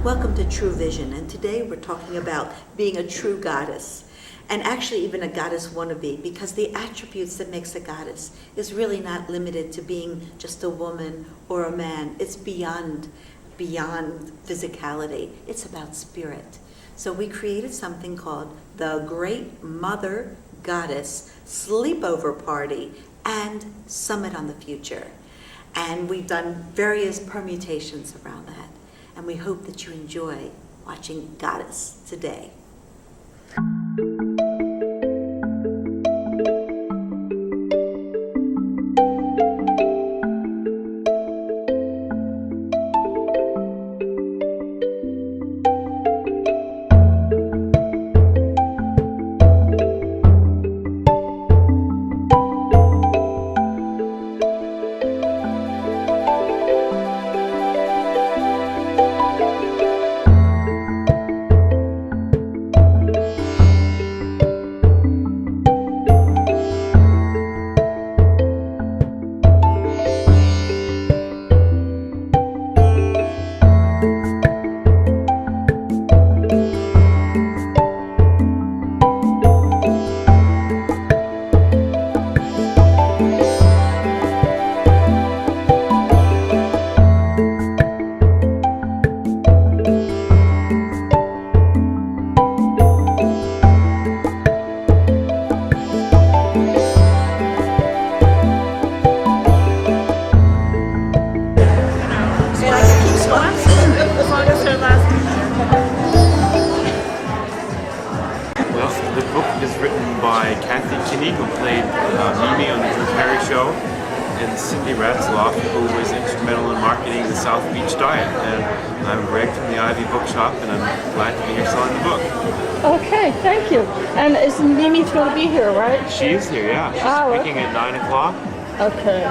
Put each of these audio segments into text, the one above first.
Welcome to True Vision, and today we're talking about being a true goddess, and actually even a goddess wannabe, because the attributes that makes a goddess is really not limited to being just a woman or a man. It's beyond physicality. It's about spirit. So we created something called the Great Mother Goddess Sleepover Party and Summit on the Future. And we've done various permutations around that. And we hope that you enjoy watching Goddess today. Who played Mimi on the Drew Carey Show, and Cindy Ratzloff, who was instrumental in marketing the South Beach Diet. And I'm Greg from the Ivy Bookshop, and I'm glad to be here selling the book. Okay, thank you. And is Mimi going to be here, right? She is here, yeah. She's speaking at 9 o'clock. Okay.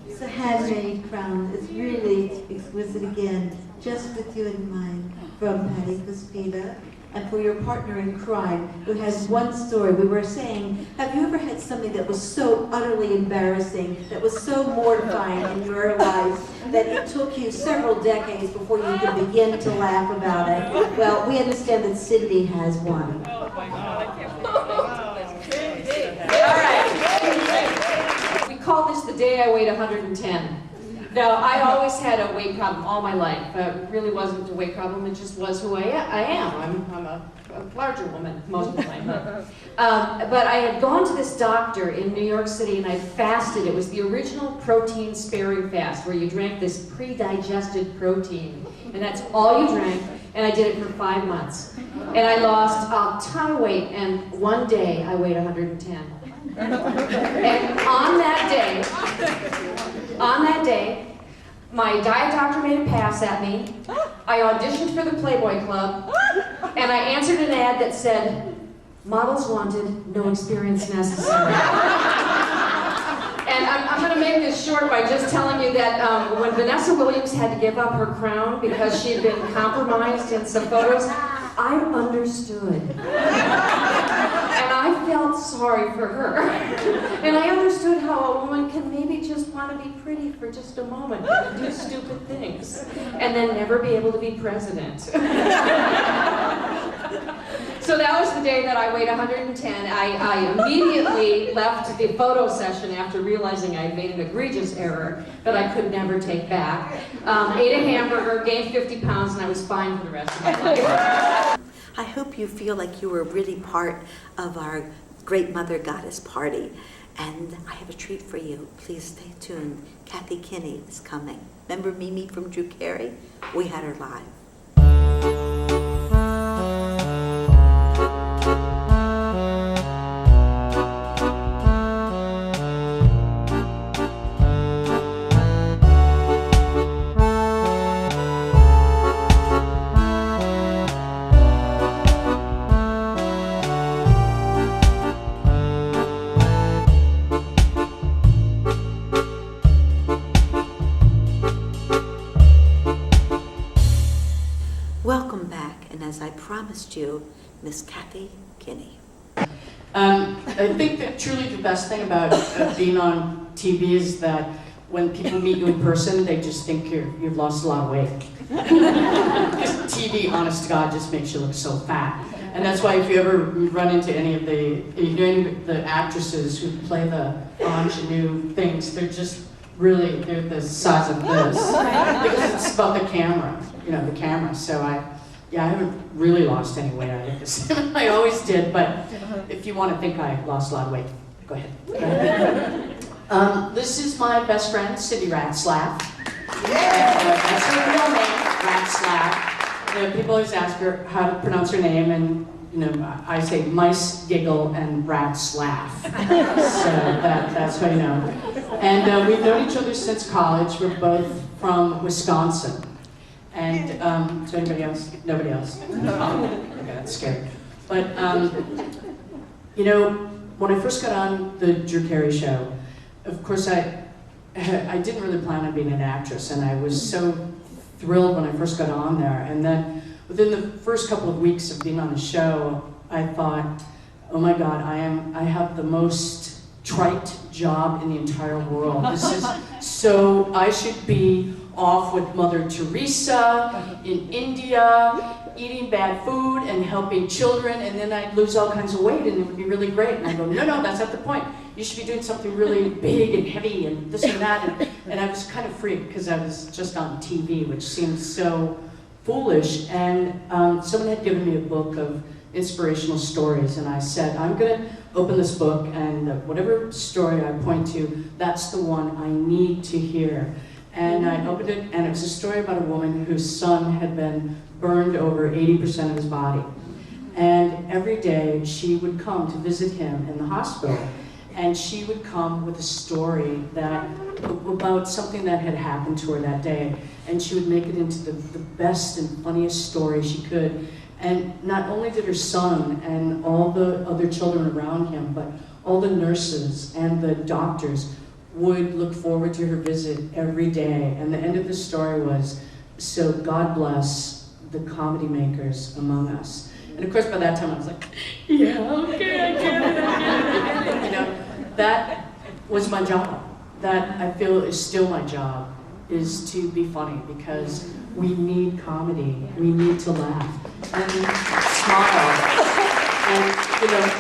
It's a handmade crown. It's really exquisite again, just with you in mind, from Patty Puspita. And for your partner in crime, who has one story. We were saying, have you ever had something that was so utterly embarrassing, that was so mortifying in your life, that it took you several decades before you could begin to laugh about it? Well, we understand that Cindy has one. Oh my God, I can't believe it. All right. We call this the day I weighed 110. Now, I always had a weight problem all my life. It really wasn't a weight problem, it just was who I am. I'm a larger woman most of the time. But I had gone to this doctor in New York City and I fasted. It was the original protein sparing fast, where you drank this pre-digested protein. And that's all you drank, and I did it for 5 months. And I lost a ton of weight, and one day I weighed 110. And on that day, my diet doctor made a pass at me. I auditioned for the Playboy Club, and I answered an ad that said, "Models wanted, no experience necessary." And I'm going to make this short by just telling you that when Vanessa Williams had to give up her crown because she had been compromised in some photos, I understood. And I felt sorry for her. And I understood how a woman can maybe just want to be pretty for just a moment and do stupid things and then never be able to be president. So that was the day that I weighed 110. I immediately left the photo session after realizing I had made an egregious error that I could never take back. Ate a hamburger, gained 50 pounds, and I was fine for the rest of my life. I hope you feel like you were really part of our Great Mother Goddess party. And I have a treat for you. Please stay tuned. Kathy Kinney is coming. Remember Mimi from Drew Carey? We had her live. Welcome back, and as I promised you, Miss Kathy Kinney. I think that truly the best thing about being on TV is that when people meet you in person, they just think you've lost a lot of weight. Because TV, honest to God, just makes you look so fat. And that's why if you ever run into any of the actresses who play the ingenue things, they're the size of this. Because it's about the camera, the camera. So I haven't really lost any weight. I always did, but if you want to think I lost a lot of weight, go ahead. This is my best friend, Cindy Ratzlaff. That's her real name, Ratzlaff. People always ask her how to pronounce her name, and I say mice giggle and rats laugh. So that's how you know. And we've known each other since college. We're both from Wisconsin. And is there anybody else? Nobody else? Oh, okay, that's scary. But when I first got on the Drew Carey show, of course I didn't really plan on being an actress, and I was so thrilled when I first got on there. And then within the first couple of weeks of being on the show, I thought, oh my God, I have the most trite job in the entire world. This is so, I should be off with Mother Teresa in India, eating bad food and helping children, and then I'd lose all kinds of weight and it would be really great. And I go, no, that's not the point. You should be doing something really big and heavy and this and that. And I was kind of freaked because I was just on TV, which seemed so foolish. And someone had given me a book of inspirational stories, and I said, I'm going to open this book, and whatever story I point to, that's the one I need to hear. And I opened it, and it was a story about a woman whose son had been burned over 80% of his body. And every day she would come to visit him in the hospital, and she would come with a story about something that had happened to her that day, and she would make it into the best and funniest story she could. And not only did her son and all the other children around him, but all the nurses and the doctors would look forward to her visit every day. And the end of the story was, so God bless the comedy makers among us. And of course, by that time I was like, yeah, okay, I get it. That was my job. That I feel is still my job, is to be funny, because we need comedy. We need to laugh and smile. And I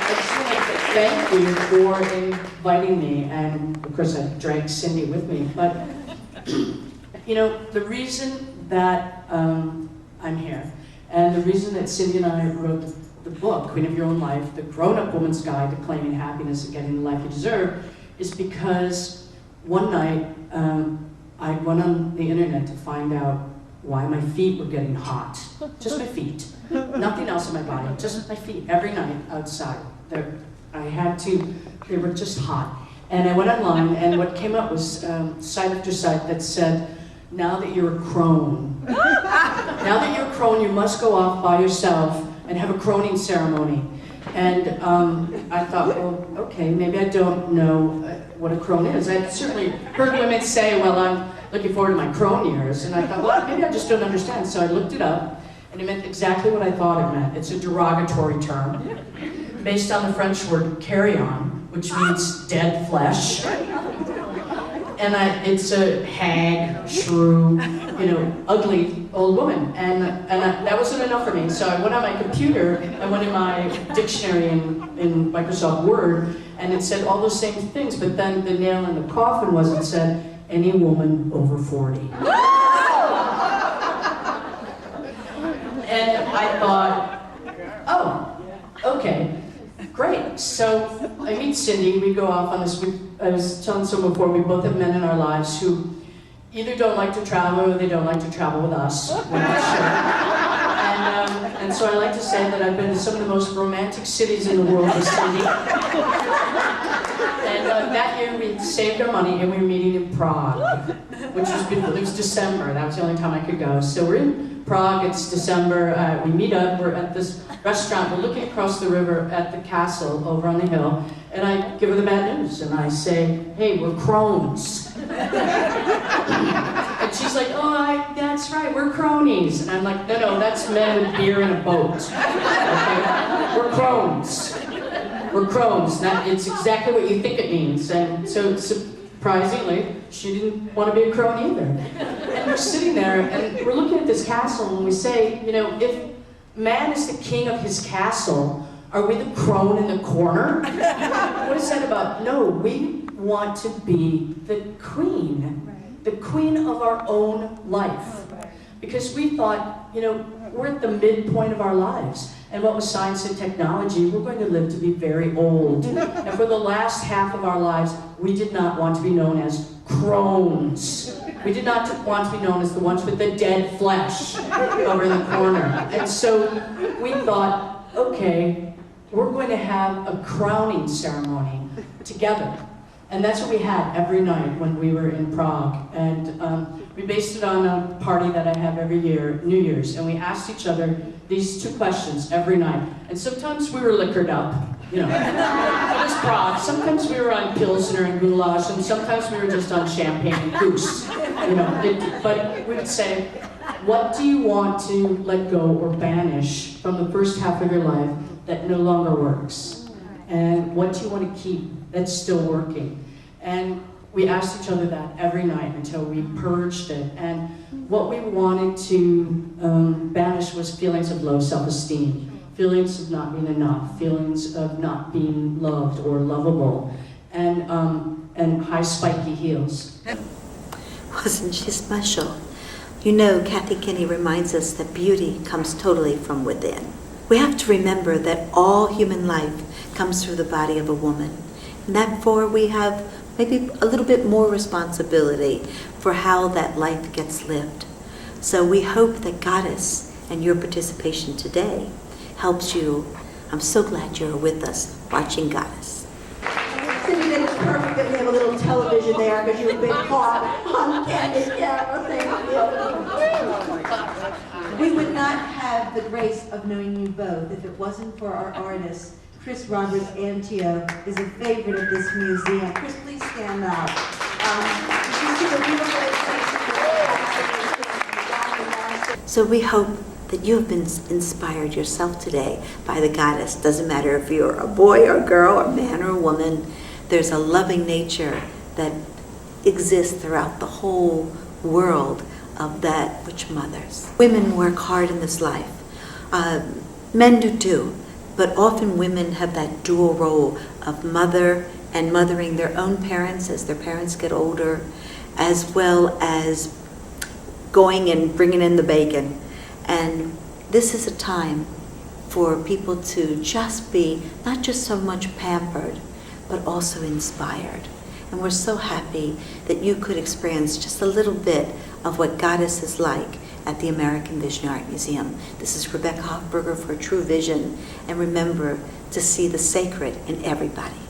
just want to thank you for inviting me. And of course, I dragged Cindy with me. But the reason that I'm here, and the reason that Cindy and I wrote the book, Queen of Your Own Life, the grown-up woman's guide to claiming happiness and getting the life you deserve, is because one night I went on the internet to find out why my feet were getting hot. Just my feet. Nothing else in my body, just my feet. Every night outside, they were just hot. And I went online, and what came up was site after site that said, now that you're a crone, you must go off by yourself and have a croning ceremony. And I thought, well, okay, maybe I don't know what a crone is. I've certainly heard women say, well, I'm looking forward to my crone years. And I thought, well, maybe I just don't understand. So I looked it up, and it meant exactly what I thought it meant. It's a derogatory term based on the French word carrion, which means dead flesh. And it's a hag, shrew, ugly old woman. And that wasn't enough for me. So I went on my computer, I went in my dictionary in Microsoft Word, and it said all those same things, but then the nail in the coffin was, it said, any woman over 40. And I thought, oh, okay, great. So I meet Cindy, we go off on this, I was telling someone before, we both have men in our lives who either don't like to travel or they don't like to travel with us. We're not sure. And so I like to say that I've been to some of the most romantic cities in the world with Cindy. And that year we saved our money and we were meeting in Prague, which was beautiful. It was December, that was the only time I could go. So we're in Prague, it's December, we meet up, we're at this restaurant, we're looking across the river at the castle over on the hill, and I give her the bad news, and I say, hey, we're crones. And she's like, oh, that's right, we're cronies. And I'm like, no, that's men with beer in a boat. Okay? We're crones. We're crones. It's exactly what you think it means. And so surprisingly, she didn't want to be a crone either. And we're sitting there, and we're looking at this castle, and we say, you know, if man is the king of his castle, are we the crone in the corner? What is that about? No, we want to be the queen of our own life. Because we thought, you know, we're at the midpoint of our lives. And what was science and technology? We're going to live to be very old. And for the last half of our lives, we did not want to be known as crones. We did not want to be known as the ones with the dead flesh over in the corner. And so we thought, okay, we're going to have a crowning ceremony together. And that's what we had every night when we were in Prague. And we based it on a party that I have every year, New Year's. And we asked each other these two questions every night. And sometimes we were liquored up, you know. It was Prague. Sometimes we were on Pilsner and goulash, and sometimes we were just on champagne and goose, you know. But we would say, what do you want to let go or banish from the first half of your life that no longer works? And what do you want to keep that's still working? And we asked each other that every night until we purged it. And what we wanted to banish was feelings of low self-esteem, feelings of not being enough, feelings of not being loved or lovable, and high spiky heels. Wasn't she special? You know, Kathy Kinney reminds us that beauty comes totally from within. We have to remember that all human life comes through the body of a woman. And therefore we have maybe a little bit more responsibility for how that life gets lived. So we hope that Goddess and your participation today helps you. I'm so glad you're with us watching Goddess. Cindy, that is perfect that we have a little television there because you've been caught on candid camera. We would not have the grace of knowing you both if it wasn't for our artist. Chris Roberts Antio is a favorite of this museum. Chris, please stand up. You see the beautiful illustration. So we hope that you have been inspired yourself today by the Goddess. Doesn't matter if you're a boy or a girl or a man or a woman. There's a loving nature that exists throughout the whole world of that which mothers. Women work hard in this life. Men do too. But often women have that dual role of mother and mothering their own parents as their parents get older, as well as going and bringing in the bacon. And this is a time for people to just be not just so much pampered, but also inspired. And we're so happy that you could experience just a little bit of what Goddess is like at the American Vision Art Museum. This is Rebecca Hoffberger for True Vision, and remember to see the sacred in everybody.